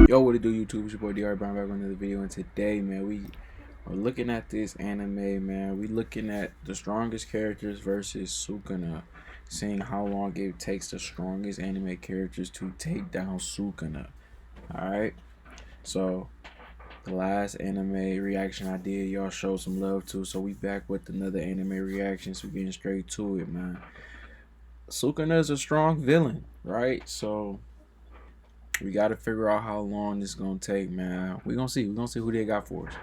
Yo, what it do, YouTube? It's your boy DR Brown back with another video, and today, man, we are looking at this anime, man. We looking at the strongest characters versus Sukuna, seeing how long it takes the strongest anime characters to take down Sukuna. Alright, so the last anime reaction I did, y'all showed some love to, so we back with another anime reaction, so we getting straight to it, man. Sukuna is a strong villain, right? So we got to figure out how long this is going to take, man. We're going to see. We're going to see who they got for us.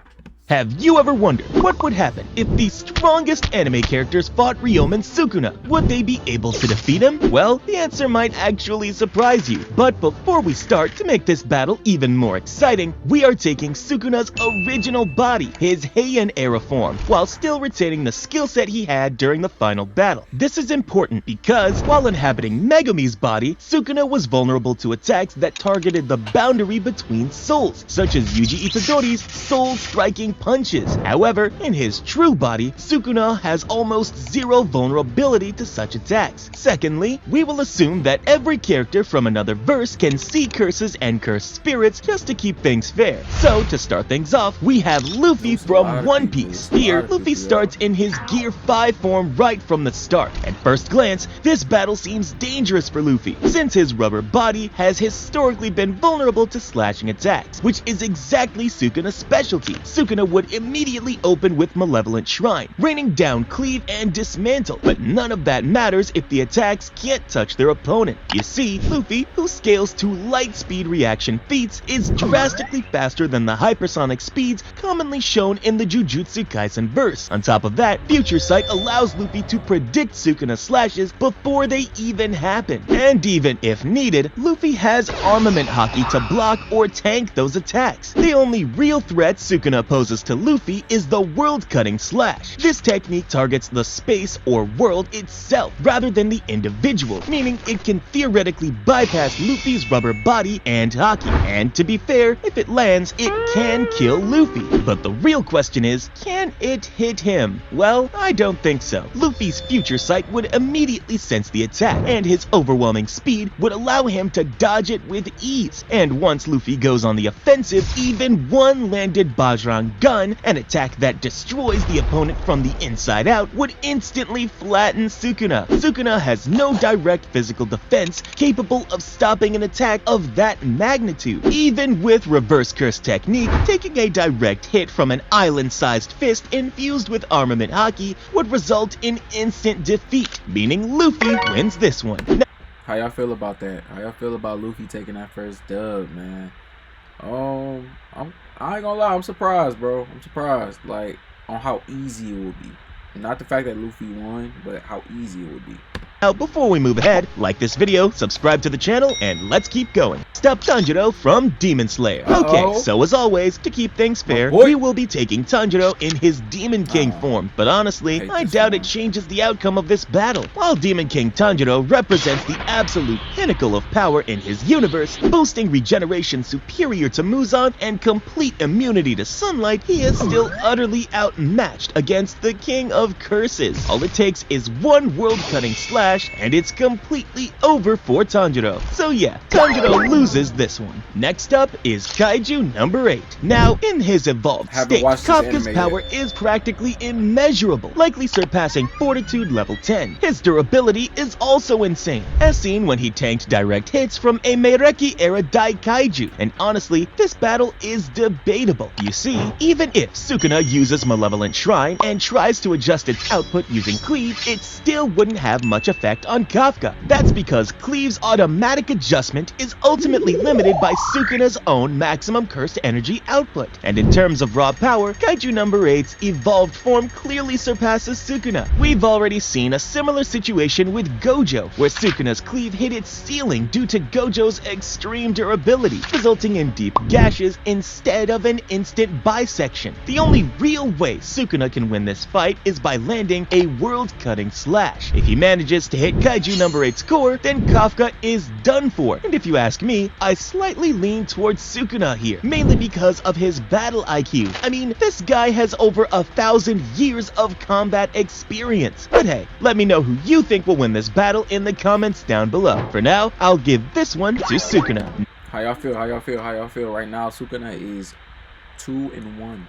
Have you ever wondered what would happen if the strongest anime characters fought Ryoma and Sukuna? Would they be able to defeat him? Well, the answer might actually surprise you. But before we start, to make this battle even more exciting, we are taking Sukuna's original body, his Heian era form, while still retaining the skill set he had during the final battle. This is important because, while inhabiting Megumi's body, Sukuna was vulnerable to attacks that targeted the boundary between souls, such as Yuji Itadori's soul-striking punches. However, in his true body, Sukuna has almost zero vulnerability to such attacks. Secondly, we will assume that every character from another verse can see curses and curse spirits just to keep things fair. So, to start things off, we have Luffy from One Piece. Here, Luffy starts in his Gear 5 form right from the start. At first glance, this battle seems dangerous for Luffy, since his rubber body has historically been vulnerable to slashing attacks, which is exactly Sukuna's specialty. Sukuna would immediately open with Malevolent Shrine, raining down Cleave and Dismantle, but none of that matters if the attacks can't touch their opponent. You see, Luffy, who scales to light speed reaction feats, is drastically faster than the hypersonic speeds commonly shown in the Jujutsu Kaisen verse. On top of that, Future Sight allows Luffy to predict Sukuna's slashes before they even happen. And even if needed, Luffy has Armament Haki to block or tank those attacks. The only real threat Sukuna poses to Luffy is the world-cutting slash. This technique targets the space or world itself rather than the individual, meaning it can theoretically bypass Luffy's rubber body and haki. And to be fair, if it lands, it can kill Luffy. But the real question is, can it hit him? Well, I don't think so. Luffy's Future Sight would immediately sense the attack, and his overwhelming speed would allow him to dodge it with ease. And once Luffy goes on the offensive, even one landed Bajrang gun, an attack that destroys the opponent from the inside out, would instantly flatten Sukuna. Sukuna has no direct physical defense capable of stopping an attack of that magnitude. Even with reverse curse technique, taking a direct hit from an island-sized fist infused with armament haki would result in instant defeat, meaning Luffy wins this one. How y'all feel about that? How y'all feel about Luffy taking that first dub, man? I ain't gonna lie, I'm surprised, bro. I'm surprised, like, on how easy it would be. Not the fact that Luffy won, but how easy it would be. Now, before we move ahead, like this video, subscribe to the channel, and let's keep going. Stop Tanjiro from Demon Slayer. Okay, so as always, to keep things fair, we will be taking Tanjiro in his Demon King form, but honestly, I doubt it changes the outcome of this battle. While Demon King Tanjiro represents the absolute pinnacle of power in his universe, boasting regeneration superior to Muzan and complete immunity to sunlight, he is still utterly outmatched against the King of Curses. All it takes is one world-cutting slash, and it's completely over for Tanjiro. So yeah, Tanjiro loses this one. Next up is Kaiju number 8. Now, in his evolved state, Kafka's power is practically immeasurable, likely surpassing Fortitude level 10. His durability is also insane, as seen when he tanked direct hits from a Meireki-era Daikaiju, and honestly, this battle is debatable. You see, even if Sukuna uses Malevolent Shrine and tries to adjust its output using Cleave, it still wouldn't have much effect on Kafka. That's because Cleave's automatic adjustment is ultimately limited by Sukuna's own maximum cursed energy output. And in terms of raw power, Kaiju number 8's evolved form clearly surpasses Sukuna. We've already seen a similar situation with Gojo, where Sukuna's Cleave hit its ceiling due to Gojo's extreme durability, resulting in deep gashes instead of an instant bisection. The only real way Sukuna can win this fight is by landing a world-cutting slash. If he manages to hit Kaiju number 8's core, then Kafka is done for. And if you ask me, I slightly lean towards Sukuna here, mainly because of his battle IQ. I mean, this guy has over 1,000 years of combat experience. But hey, let me know who you think will win this battle in the comments down below. For now, I'll give this one to Sukuna. How y'all feel? How y'all feel? How y'all feel? Right now, Sukuna is 2-1, and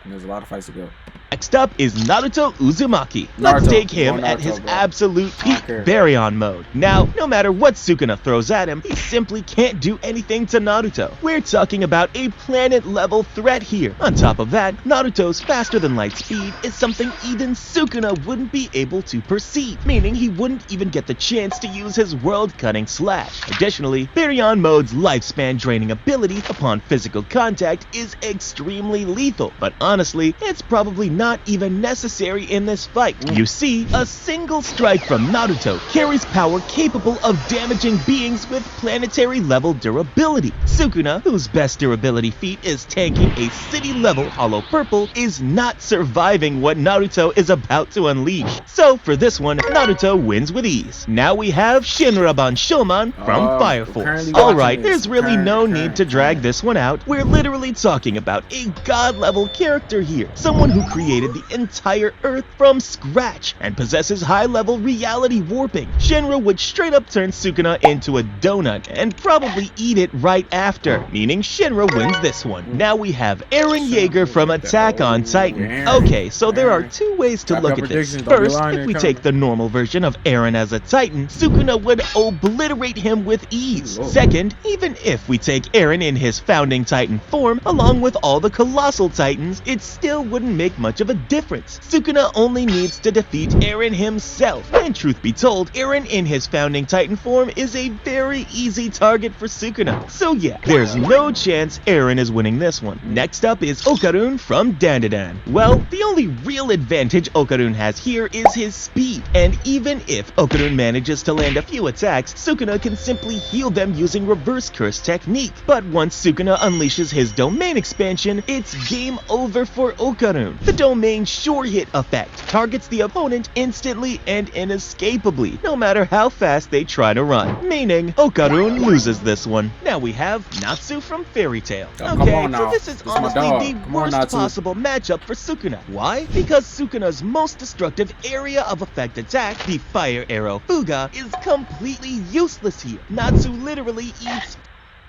there's a lot of fights to go. Next up is Naruto Uzumaki. Let's Naruto. take him Naruto, at his bro. absolute peak care. Baryon mode. Now, no matter what Sukuna throws at him, he simply can't do anything to Naruto. We're talking about a planet-level threat here. On top of that, Naruto's faster-than-light speed is something even Sukuna wouldn't be able to perceive, meaning he wouldn't even get the chance to use his world-cutting slash. Additionally, Baryon mode's lifespan-draining ability upon physical contact is extremely lethal, but honestly, it's probably not even necessary in this fight. You see, a single strike from Naruto carries power capable of damaging beings with planetary level durability. Sukuna, whose best durability feat is tanking a city level Hollow Purple, is not surviving what Naruto is about to unleash. So for this one, Naruto wins with ease. Now we have Shinra Banshoman from Fire Force. Alright, there's really no need to drag this one out. We're literally talking about a god level character here. Someone who created the entire Earth from scratch and possesses high-level reality warping. Shinra would straight up turn Sukuna into a donut and probably eat it right after, meaning Shinra wins this one. Now we have Eren Yeager from Attack on Titan. Okay, so there are two ways to look at this. First, if we take the normal version of Eren as a Titan, Sukuna would obliterate him with ease. Second, even if we take Eren in his founding Titan form, along with all the colossal Titans, it still wouldn't make much of a difference. Sukuna only needs to defeat Eren himself, and truth be told, Eren in his founding Titan form is a very easy target for Sukuna. So yeah, there's no chance Eren is winning this one. Next up is Okarun from Dandadan. Well, the only real advantage Okarun has here is his speed, and even if Okarun manages to land a few attacks, Sukuna can simply heal them using reverse curse technique. But once Sukuna unleashes his domain expansion, it's game over for Okarun. The domain sure hit effect targets the opponent instantly and inescapably, no matter how fast they try to run, meaning Okarun loses this one. Now we have Natsu from Fairy Tail. Okay, so this is honestly the worst possible matchup for Sukuna. Why? Because Sukuna's most destructive area of effect attack, the Fire Arrow Fuga, is completely useless here. Natsu literally eats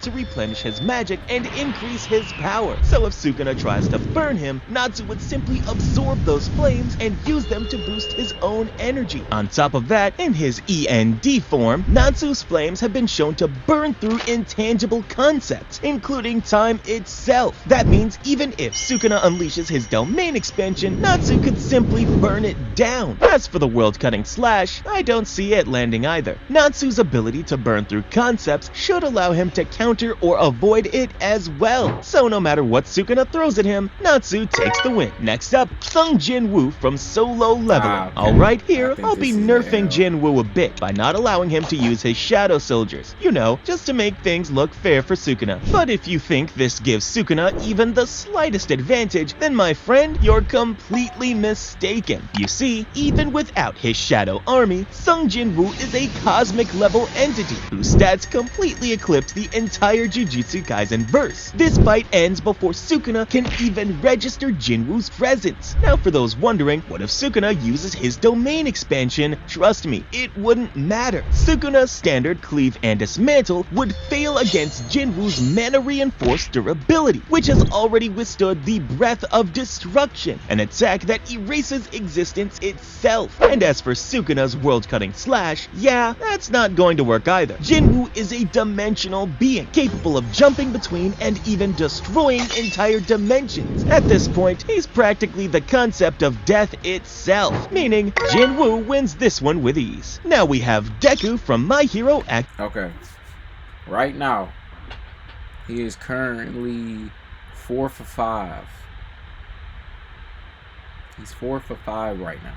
to replenish his magic and increase his power. So if Sukuna tries to burn him, Natsu would simply absorb those flames and use them to boost his own energy. On top of that, in his END form, Natsu's flames have been shown to burn through intangible concepts, including time itself. That means even if Sukuna unleashes his domain expansion, Natsu could simply burn it down. As for the world-cutting slash, I don't see it landing either. Natsu's ability to burn through concepts should allow him to counter or avoid it as well. So no matter what Sukuna throws at him, Natsu takes the win. Next up, Sung Jin-woo from Solo Leveling. Alright, here, I'll be nerfing Jin-woo a bit by not allowing him to use his Shadow Soldiers. You know, just to make things look fair for Sukuna. But if you think this gives Sukuna even the slightest advantage, then my friend, you're completely mistaken. You see, even without his Shadow Army, Sung Jin-woo is a cosmic level entity whose stats completely eclipse the entire Jujutsu Kaisen verse. This fight ends before Sukuna can even register Jinwoo's presence. Now for those wondering, what if Sukuna uses his domain expansion? Trust me, it wouldn't matter. Sukuna's standard cleave and dismantle would fail against Jinwoo's mana reinforced durability, which has already withstood the breath of destruction, an attack that erases existence itself. And as for Sukuna's world-cutting slash, yeah, that's not going to work either. Jinwoo is a dimensional being, capable of jumping between and even destroying entire dimensions. At this point, he's practically the concept of death itself, meaning Jinwoo wins this one with ease. Now we have Deku from My Hero Act. Okay. Right now, he is currently 4 for 5. He's 4 for 5 right now.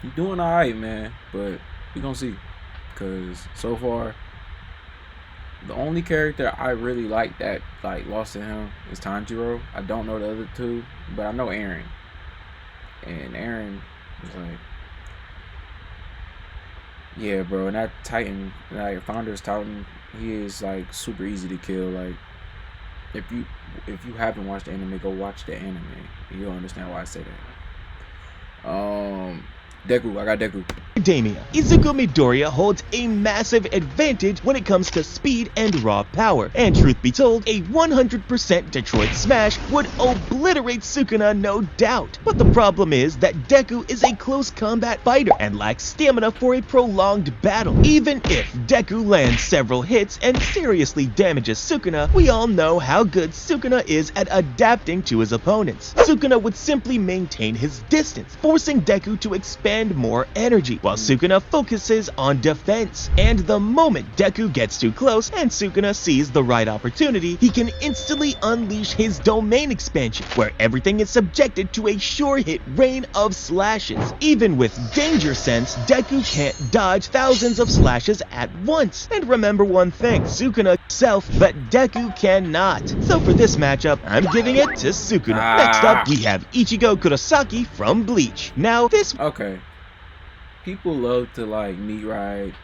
He's doing alright, man, but we gonna see. Because so far, the only character I really like that lost to him is Tanjiro. I don't know the other two, but I know Eren. And Eren was like, yeah, bro. And that Titan, like Founder's Titan, he is like super easy to kill. Like, if you haven't watched the anime, go watch the anime. You'll understand why I say that. Deku, I got Deku. Academia. Izuku Midoriya holds a massive advantage when it comes to speed and raw power, and truth be told, a 100% Detroit Smash would obliterate Sukuna, no doubt. But the problem is that Deku is a close combat fighter and lacks stamina for a prolonged battle. Even if Deku lands several hits and seriously damages Sukuna, we all know how good Sukuna is at adapting to his opponents. Sukuna would simply maintain his distance, forcing Deku to expand more energy, while Sukuna focuses on defense. And the moment Deku gets too close and Sukuna sees the right opportunity, he can instantly unleash his domain expansion, where everything is subjected to a sure-hit rain of slashes. Even with Danger Sense, Deku can't dodge thousands of slashes at once. And remember one thing, Sukuna himself, but Deku cannot. So for this matchup, I'm giving it to Sukuna. Next up, we have Ichigo Kurosaki from Bleach. Now this... Okay. People love to like meat ride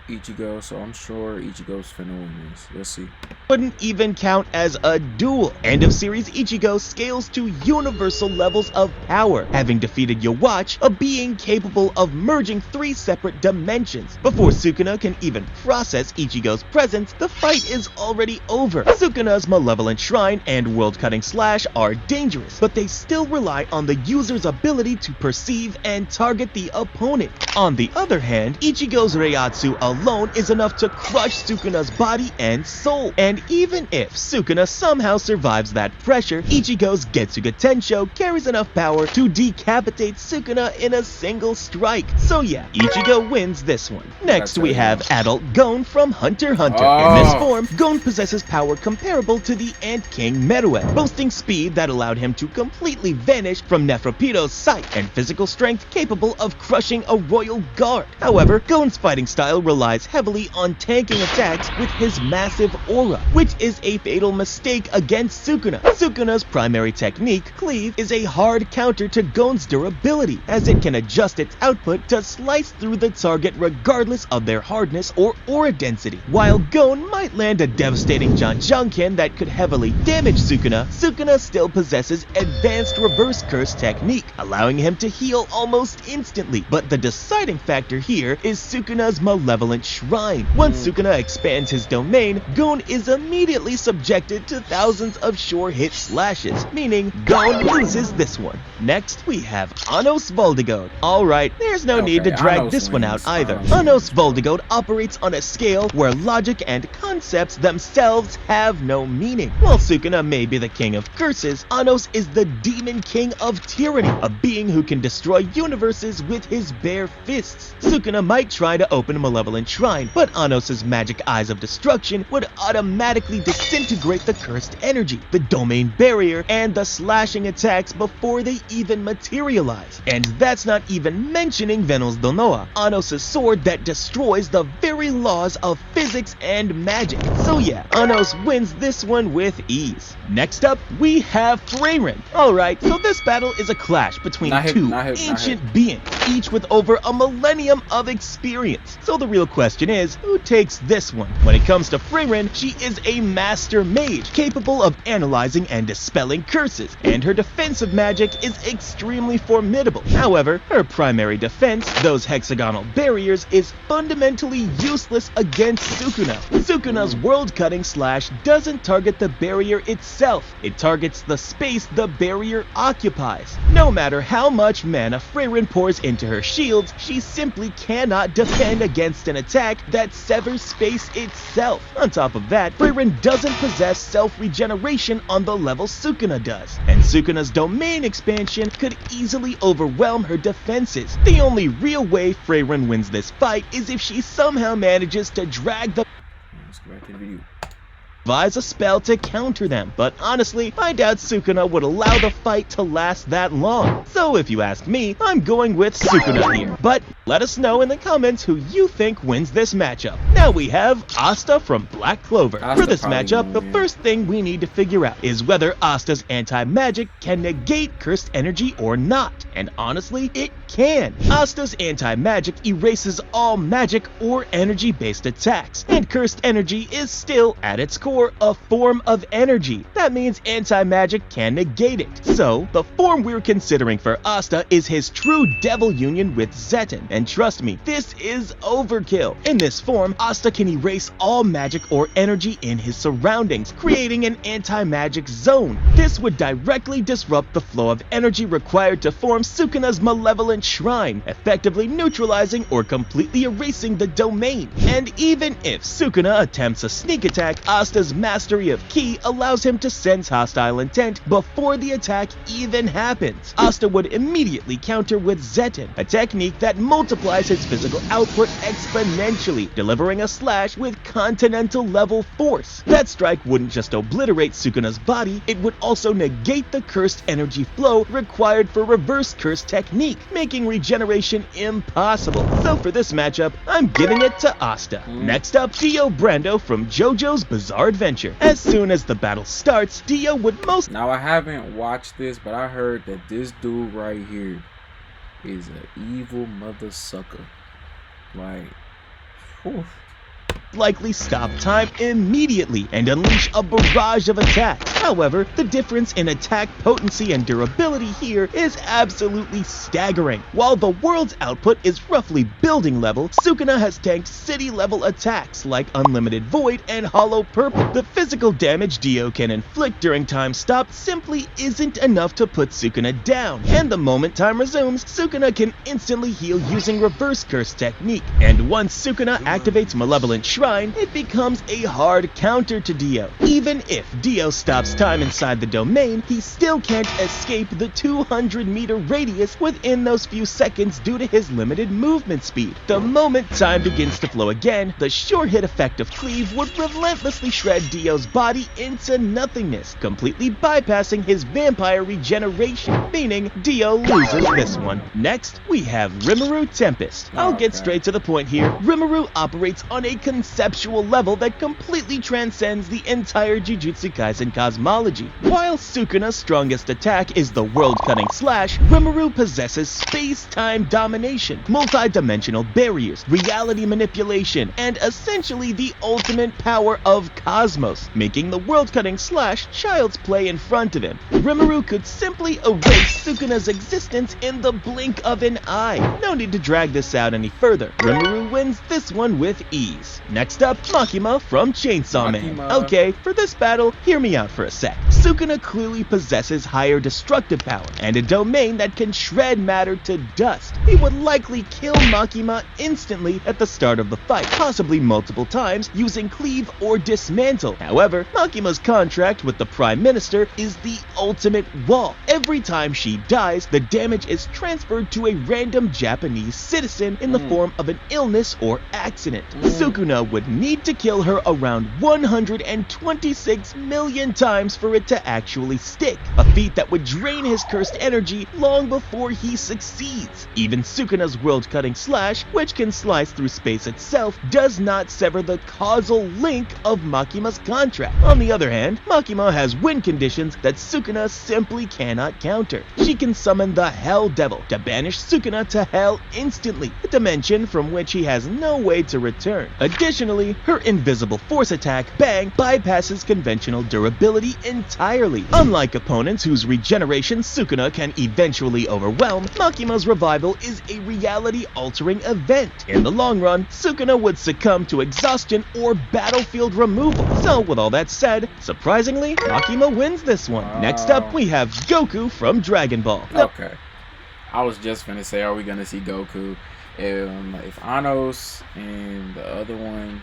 Ichigo, so I'm sure Ichigo's finna win this. Let's see. Wouldn't even count as a duel. End of series Ichigo scales to universal levels of power, having defeated Yhwach, a being capable of merging 3 separate dimensions. Before Sukuna can even process Ichigo's presence, the fight is already over. Sukuna's Malevolent Shrine and World-Cutting Slash are dangerous, but they still rely on the user's ability to perceive and target the opponent. On the other hand, Ichigo's Reiatsu alone is enough to crush Sukuna's body and soul. And even if Sukuna somehow survives that pressure, Ichigo's Getsuga Tensho carries enough power to decapitate Sukuna in a single strike. So yeah, Ichigo wins this one. Next we have Adult Gon from Hunter x Hunter. In this form, Gon possesses power comparable to the Ant King Meruem, boasting speed that allowed him to completely vanish from Neferpito's sight, and physical strength capable of crushing a royal guard. However, Gon's fighting style relies heavily on tanking attacks with his massive aura, which is a fatal mistake against Sukuna. Sukuna's primary technique, Cleave, is a hard counter to Gon's durability, as it can adjust its output to slice through the target regardless of their hardness or aura density. While Gon might land a devastating Janjanken that could heavily damage Sukuna, Sukuna still possesses advanced reverse curse technique, allowing him to heal almost instantly. But the deciding factor here is Sukuna's Malevolent Shrine. Once Sukuna expands his domain, Gon is immediately subjected to thousands of sure-hit slashes, meaning Gon loses this one. Next, we have Anos Voldigode. Alright, there's no need to drag Anos this one wins. out either. Anos Voldigode operates on a scale where logic and concepts themselves have no meaning. While Sukuna may be the king of curses, Anos is the demon king of tyranny, a being who can destroy universes with his bare fists. Sukuna might try to open a Malevolent Shrine, but Anos' magic eyes of destruction would automatically disintegrate the cursed energy, the domain barrier, and the slashing attacks before they even materialize. And that's not even mentioning Venos Donoa, Anos' sword that destroys the very laws of physics and magic. So yeah, Anos wins this one with ease. Next up, we have Frieren. Alright, so this battle is a clash between two ancient beings, each with over a millennium of experience. So the real question is, who takes this one? When it comes to Frieren, she is a master mage, capable of analyzing and dispelling curses, and her defensive magic is extremely formidable. However, her primary defense, those hexagonal barriers, is fundamentally useless against Sukuna. Sukuna's World-Cutting Slash doesn't target the barrier itself, it targets the space the barrier occupies. No matter how much mana Frieren pours into her shields, she simply cannot defend against an attack that severs space itself. On top of that, Frieren doesn't possess self-regeneration on the level Sukuna does, and Sukuna's domain expansion could easily overwhelm her defenses. The only real way Frieren wins this fight is if she somehow manages to drag the Let's go back to the video. devise a spell to counter them, but honestly, I doubt Sukuna would allow the fight to last that long. So if you ask me, I'm going with Sukuna here. But let us know in the comments who you think wins this matchup. Now we have Asta from Black Clover. For this matchup, the first thing we need to figure out is whether Asta's anti-magic can negate cursed energy or not. And honestly, it can. Asta's anti-magic erases all magic or energy-based attacks, and cursed energy is still at its core. for a form of energy. That means anti-magic can negate it. So, the form we're considering for Asta is his true devil union with Zeton. And trust me, this is overkill. In this form, Asta can erase all magic or energy in his surroundings, creating an anti-magic zone. This would directly disrupt the flow of energy required to form Sukuna's malevolent shrine, effectively neutralizing or completely erasing the domain. And even if Sukuna attempts a sneak attack, Asta's mastery of Ki allows him to sense hostile intent before the attack even happens. Asta would immediately counter with Zeton, a technique that multiplies his physical output exponentially, delivering a slash with continental level force. That strike wouldn't just obliterate Sukuna's body, it would also negate the cursed energy flow required for reverse curse technique, making regeneration impossible. So for this matchup, I'm giving it to Asta. Next up, Dio Brando from JoJo's Bizarre Adventure. As soon as the battle starts, Dio would most— Now, I haven't watched this, but I heard that this dude right here is an evil mother sucker. Like, whew. likely stop time immediately and unleash a barrage of attacks. However, the difference in attack potency and durability here is absolutely staggering. While the world's output is roughly building level, Sukuna has tanked city level attacks like Unlimited Void and Hollow Purple. The physical damage Dio can inflict during time stop simply isn't enough to put Sukuna down, and the moment time resumes, Sukuna can instantly heal using Reverse Curse technique. And once Sukuna activates Malevolent Shrine, it becomes a hard counter to Dio. Even if Dio stops time inside the domain, he still can't escape the 200-meter radius within those few seconds due to his limited movement speed. The moment time begins to flow again, the sure hit effect of Cleave would relentlessly shred Dio's body into nothingness, completely bypassing his vampire regeneration, meaning Dio loses this one. Next, we have Rimuru Tempest. I'll get straight to the point here. Rimuru operates on a conceptual level that completely transcends the entire Jujutsu Kaisen cosmology. While Sukuna's strongest attack is the world-cutting slash, Rimuru possesses space-time domination, multi-dimensional barriers, reality manipulation, and essentially the ultimate power of Cosmos, making the world-cutting slash child's play in front of him. Rimuru could simply erase Sukuna's existence in the blink of an eye. No need to drag this out any further. Rimuru wins this one with ease. Next up, Makima from Chainsaw Man. Okay, for this battle, hear me out for a sec. Sukuna clearly possesses higher destructive power and a domain that can shred matter to dust. He would likely kill Makima instantly at the start of the fight, possibly multiple times using Cleave or Dismantle. However, Makima's contract with the Prime Minister is the ultimate wall. Every time she dies, the damage is transferred to a random Japanese citizen in the form of an illness or accident. Sukuna would need to kill her around 126 million times for it to actually stick, a feat that would drain his cursed energy long before he succeeds. Even Sukuna's world-cutting slash, which can slice through space itself, does not sever the causal link of Makima's contract. On the other hand, Makima has win conditions that Sukuna simply cannot counter. She can summon the Hell Devil to banish Sukuna to Hell instantly, a dimension from which he has no way to return. Additionally, her invisible force attack, Bang, bypasses conventional durability entirely. Unlike opponents whose regeneration Sukuna can eventually overwhelm, Makima's revival is a reality-altering event. In the long run, Sukuna would succumb to exhaustion or battlefield removal. So with all that said, surprisingly, Makima wins this one. Next up, we have Goku from Dragon Ball. Okay. I was just gonna say, are we gonna see Goku? If Anos and the other one,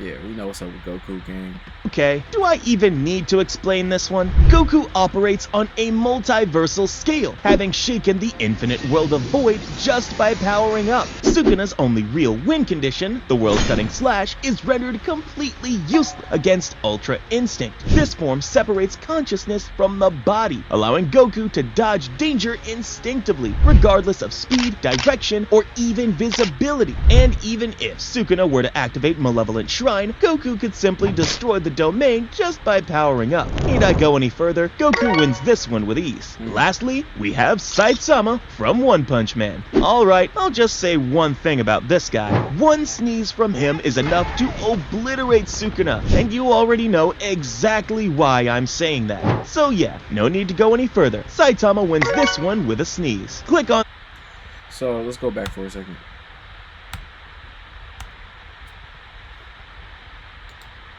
yeah, we know what's up with Goku, gang. Okay, do I even need to explain this one? Goku operates on a multiversal scale, having shaken the infinite world of Void just by powering up. Sukuna's only real win condition, the world-cutting slash, is rendered completely useless against Ultra Instinct. This form separates consciousness from the body, allowing Goku to dodge danger instinctively, regardless of speed, direction, or even visibility. And even if Sukuna were to activate Malevolent Shrine, shrine, Goku could simply destroy the domain just by powering up. Need I go any further? Goku wins this one with ease. Lastly, we have Saitama from One Punch Man. Alright, I'll just say one thing about this guy. One sneeze from him is enough to obliterate Sukuna, and you already know exactly why I'm saying that. So yeah, no need to go any further. Saitama wins this one with a sneeze. Click on... So let's go back for a second.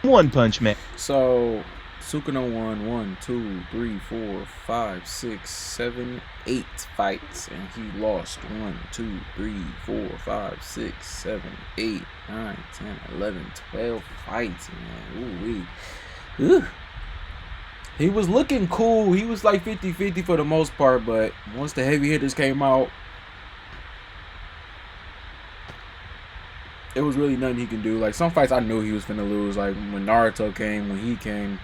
One Punch Man. So Sukuna won 1, 2, 3, 4, 5, 6, 7, 8 fights, and he lost 1, 2, 3, 4, 5, 6, 7, 8, 9, 10, 11, 12 fights, man. Ooh-wee. He was looking cool. He was like 50-50 for the most part, but once the heavy hitters came out, it was really nothing he can do. Like, some fights I knew he was finna lose. Like, when Naruto came, when he came,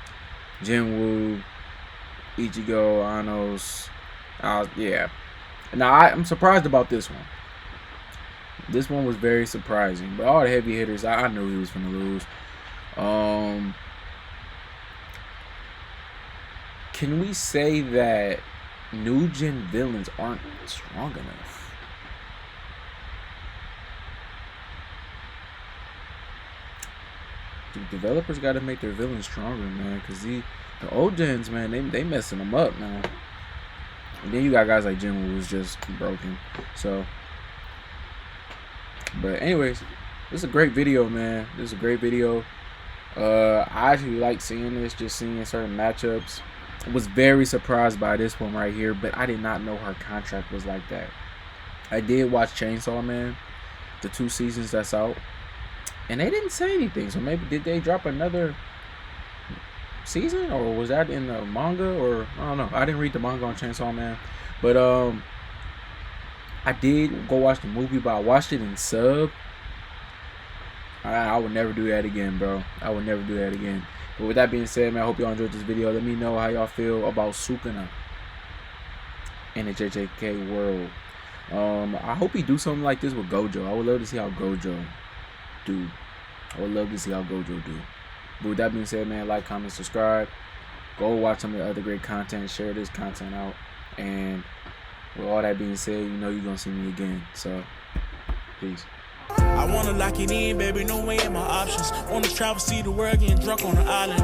Jinwoo, Ichigo, Anos. Yeah. Now, I'm surprised about this one. This one was very surprising. But all the heavy hitters, I knew he was finna lose. Can we say that new gen villains aren't strong enough? Dude, developers got to make their villains stronger, man. Because the old gens, man, they messing them up, man. And then you got guys like Jinwoo who's just broken. So, but anyways, this is a great video, man. This is a great video. I actually like seeing this, just seeing certain matchups. I was very surprised by this one right here, but I did not know her contract was like that. I did watch Chainsaw Man, the 2 seasons that's out. And they didn't say anything, so maybe did they drop another season, or was that in the manga, or I don't know. I didn't read the manga on Chainsaw Man, but I did go watch the movie, but I watched it in sub. I would never do that again, bro. I would never do that again. But with that being said, man, I hope y'all enjoyed this video. Let me know how y'all feel about Sukuna in the JJK world. I hope he do something like this with Gojo. I would love to see how Gojo do. I would love to see how Gojo do. But with that being said, man, like, comment, subscribe. Go watch some of the other great content. Share this content out. And with all that being said, you know you're going to see me again. So, peace. I wanna lock it in, baby, no way in my options. Wanna travel, see the world, getting drunk on the island.